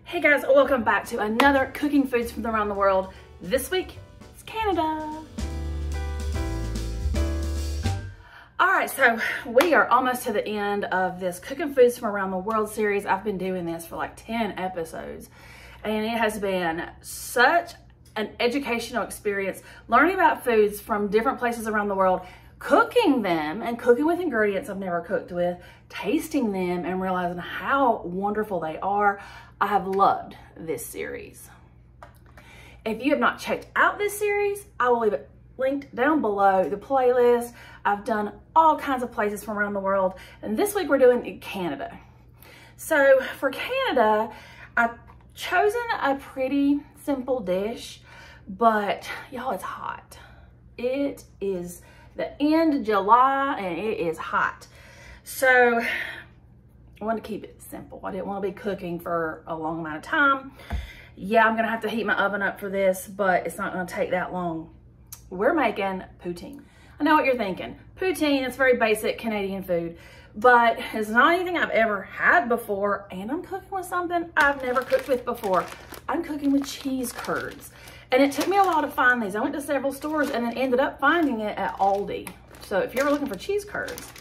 Hey guys, welcome back to another Cooking Foods from around the world. This week, it's Canada. All right, so we are almost to the end of this Cooking Foods from Around the World series. I've been doing this for like 10 episodes, and it has been such an educational experience, learning about foods from different places around the world, cooking them and cooking with ingredients I've never cooked with, tasting them and realizing how wonderful they are. I have loved this series. If you have not checked out this series, I will leave it linked down below, the playlist. I've done all kinds of places from around the world, and this week we're doing Canada. So for Canada, I've chosen a pretty simple dish, but y'all, it's hot. It is the end of July and it is hot. So I wanted to keep it simple. I didn't want to be cooking for a long amount of time. Yeah, I'm gonna have to heat my oven up for this, but it's not gonna take that long. We're making poutine. I know what you're thinking. Poutine, it's very basic Canadian food, but it's not anything I've ever had before, and I'm cooking with something I've never cooked with before. I'm cooking with cheese curds. And it took me a while to find these. I went to several stores and then ended up finding it at Aldi. So if you're ever looking for cheese curds,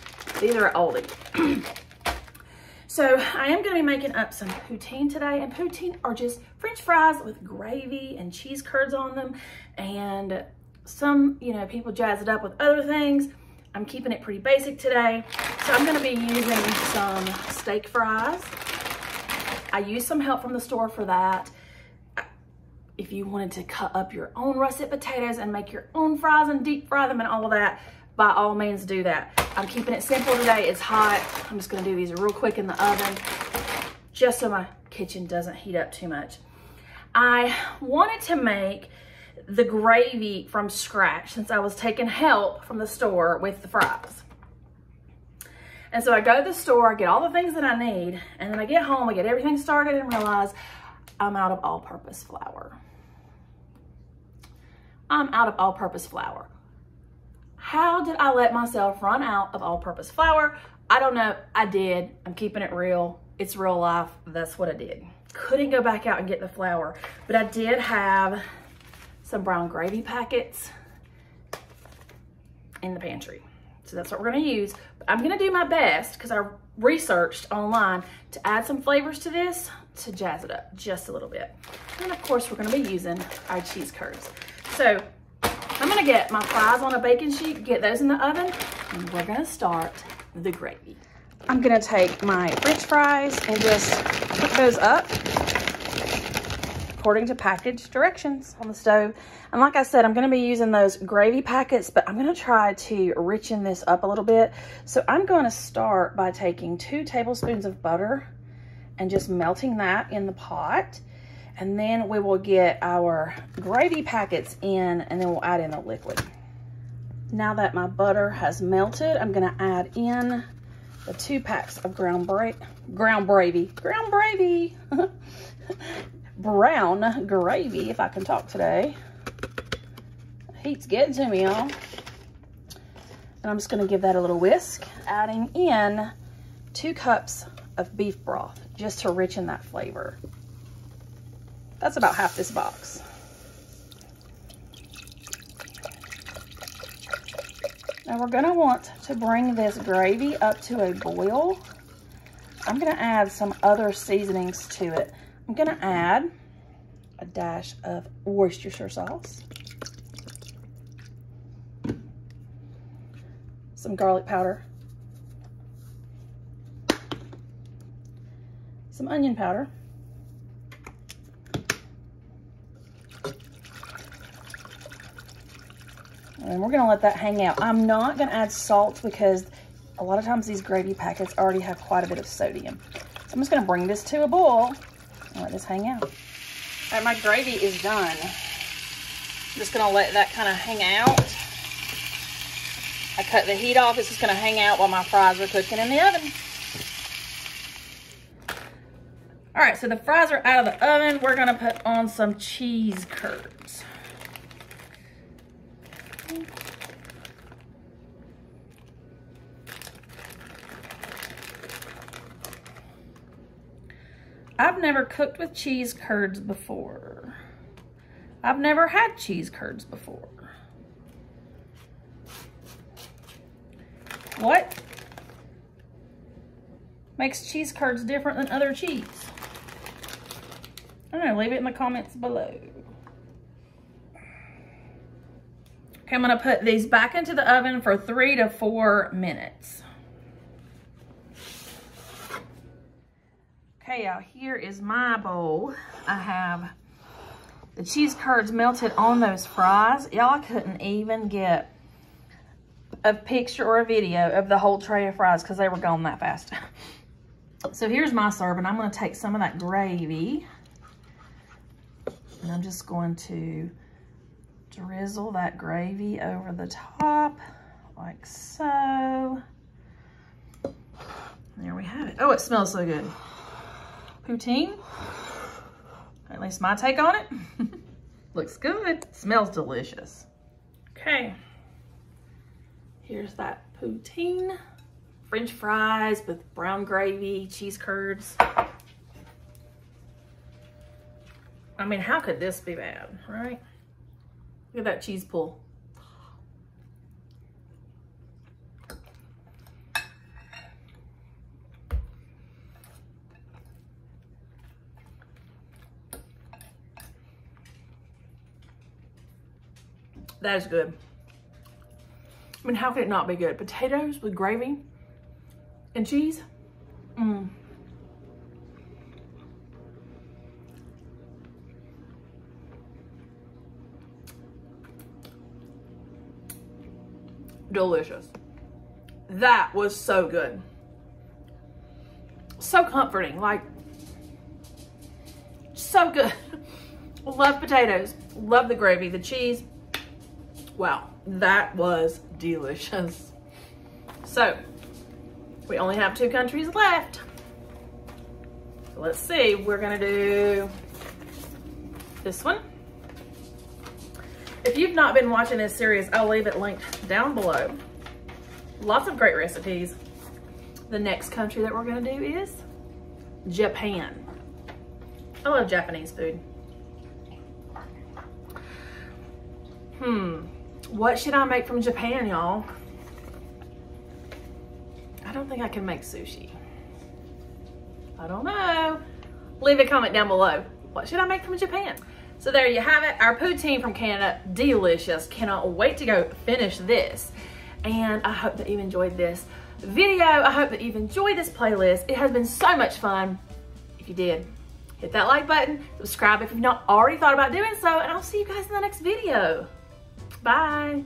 these are at Aldi. So I am gonna be making up some poutine today, and poutine are just French fries with gravy and cheese curds on them. And some, people jazz it up with other things. I'm keeping it pretty basic today. So I'm gonna be using some steak fries. I used some help from the store for that. If you wanted to cut up your own russet potatoes and make your own fries and deep fry them and all of that, by all means do that. I'm keeping it simple today. It's hot. I'm just gonna do these real quick in the oven, just so my kitchen doesn't heat up too much. I wanted to make the gravy from scratch since I was taking help from the store with the fries. And so I go to the store, I get all the things that I need, and then I get home, I get everything started and realize I'm out of all-purpose flour. I'm out of all-purpose flour. How did I let myself run out of all-purpose flour? I don't know. I did. I'm keeping it real. It's real life. That's what I did. Couldn't go back out and get the flour, but I did have some brown gravy packets in the pantry. So that's what we're gonna use. But I'm gonna do my best, because I researched online, to add some flavors to this to jazz it up just a little bit. And of course, we're gonna be using our cheese curds. So I'm gonna get my fries on a baking sheet, get those in the oven, and we're gonna start the gravy. I'm gonna take my French fries and just cook those up according to package directions on the stove. And like I said, I'm gonna be using those gravy packets, but I'm gonna try to richen this up a little bit. So I'm gonna start by taking 2 tablespoons of butter and just melting that in the pot. And then we will get our gravy packets in, and then we'll add in the liquid. Now that my butter has melted, I'm gonna add in the 2 packs of brown gravy, if I can talk today. Heat's getting to me, y'all. And I'm just gonna give that a little whisk, adding in 2 cups of beef broth, just to richen that flavor. That's about half this box. Now we're gonna want to bring this gravy up to a boil. I'm gonna add some other seasonings to it. I'm gonna add a dash of Worcestershire sauce, some garlic powder, some onion powder, and we're gonna let that hang out. I'm not gonna add salt because a lot of times these gravy packets already have quite a bit of sodium. So I'm just gonna bring this to a boil and let this hang out. All right, my gravy is done. I'm just gonna let that kind of hang out. I cut the heat off. It's just gonna hang out while my fries are cooking in the oven. All right, so the fries are out of the oven. We're gonna put on some cheese curds. I've never cooked with cheese curds before. I've never had cheese curds before. What makes cheese curds different than other cheese? I don't know, leave it in the comments below. Okay, I'm gonna put these back into the oven for 3 to 4 minutes. Okay, y'all, here is my bowl. I have the cheese curds melted on those fries. Y'all, I couldn't even get a picture or a video of the whole tray of fries because they were gone that fast. So here's my serving. I'm gonna take some of that gravy and I'm just going to drizzle that gravy over the top like so. There we have it. Oh, it smells so good. Poutine, at least my take on it. Looks good, smells delicious. Okay, here's that poutine. French fries with brown gravy, cheese curds. I mean, how could this be bad, right? Look at that cheese pull. That is good. I mean, how could it not be good? Potatoes with gravy and cheese. Delicious. That was so good. So comforting, like, so good. Love potatoes, love the gravy, the cheese. Wow, that was delicious. So, we only have 2 countries left. So let's see, we're gonna do this one. If you've not been watching this series, I'll leave it linked down below. Lots of great recipes. The next country that we're gonna do is Japan. I love Japanese food. What should I make from Japan, y'all? I don't think I can make sushi. I don't know. Leave a comment down below. What should I make from Japan? So there you have it, our poutine from Canada. Delicious. Cannot wait to go finish this. And I hope that you enjoyed this video. I hope that you've enjoyed this playlist. It has been so much fun. If you did, hit that like button, subscribe if you've not already thought about doing so, and I'll see you guys in the next video. Bye.